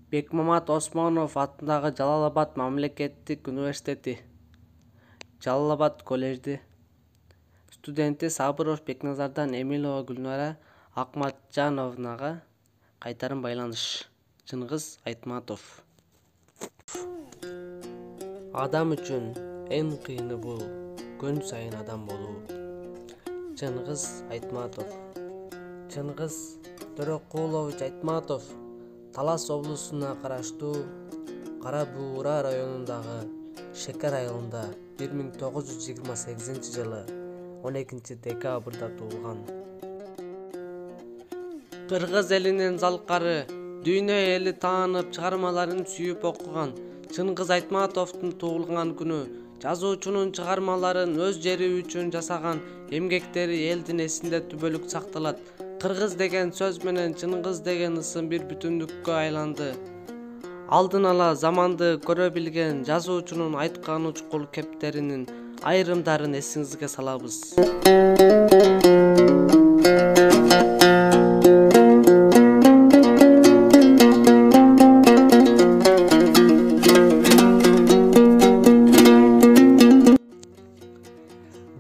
Бекмамат Осмонов атындагы Жалал-Абад мамлекеттик университети, Жалал-Абад коллежди студенти Сабыров Бекназардан Эмилова Гүлнара Акматжановнага кайтарым байланыш. Чыңгыз Айтматов. Адам үчүн эң кыйыны бул күн сайын адам болуу. Чыңгыз Айтматов. Чыңгыз Төрөкулович Айтматов Талас облусуна караштуу Кара Буура районундагы Шекер айылында 1928 жылы 12 декабрда туулган. Кыргыз элинин залкары, дүйнө эли таанып чыгармаларын сүйүп окуган Чыңгыз Айтматовдун туулган күнү жазуучунун чыгармаларын өз жери үчүн жасаган эмгектери элдин эсинде түбөлүк сакталат. Кыргыз деген сөз менен Чыңгыз деген ысым бир бүтүндүккө айланды. Алдын ала заманды көрө билген жазуучунун айткан учкул кептеринин айрымдарын эсиңизге салабыз.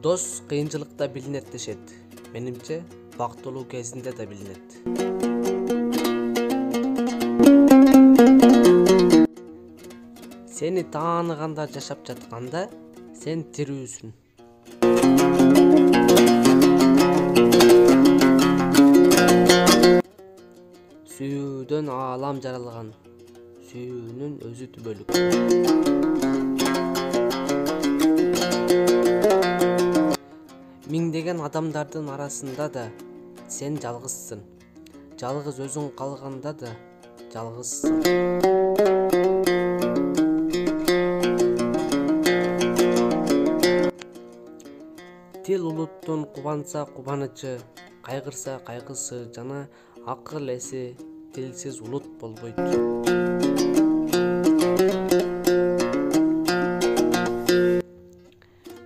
Дос кыйынчылыкта билинет дешет. Менимче, бактылуу кезинде да билинет. Сени тааныганда жашап жатканда сен тирүүсүң. Сүйүүдөн аалам жаралган. Сүйүүнүн өзү түбөлүк. Миңдеген адамдардын арасында да сен жалгызсың. Жалгыз өзүң калганда да жалгызсың. Тил улуттун кубанса кубанычы, кайгырса кайгысы жана акыл эси тилсиз улут болбойт.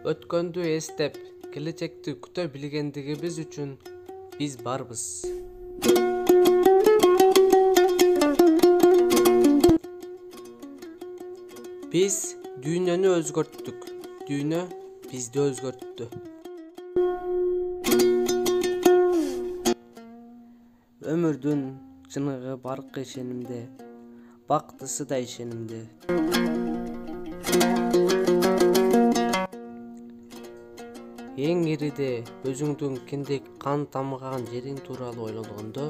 Өткөндү эстеп, келечекти күтө билгендигибиз үчүн биз барбыз. Биз дүйнөнү өзгөрттүк, дүйнө бизди өзгөрттү. Өмүрдүн чыныгы баркы ишенимде, бактысы да ишенимде. Эң ириде өзүңдүн киндик кан тамган жериң тууралуу ойлонгондо,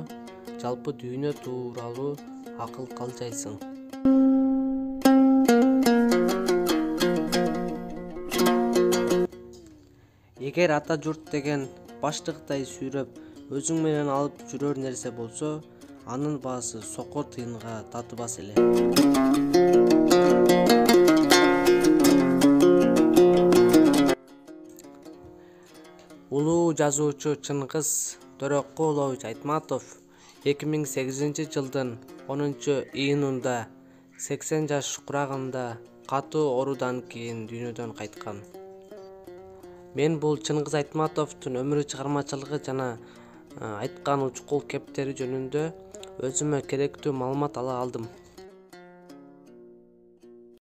жалпы дүйнө тууралуу акыл калжайсың. Эгер ата журт деген баштыктай сүйрөп өзүң менен алып жүрөр нерсе болсо, анын баасы сокор тыйынга татыбас эле. Улуу жазуучу Чыңгыз Төрөкулович Айтматов 2008 жылдын 10 июнунда 80 жаш кураганда катуу оорудан кийин дүйнөдөн кайткан. Мен бул Чыңгыз Айтматовдун өмүрү, чыгармачылыгы жана айткан учкул кептери жөнүндө өзүмө керектүү маалымат ала алдым.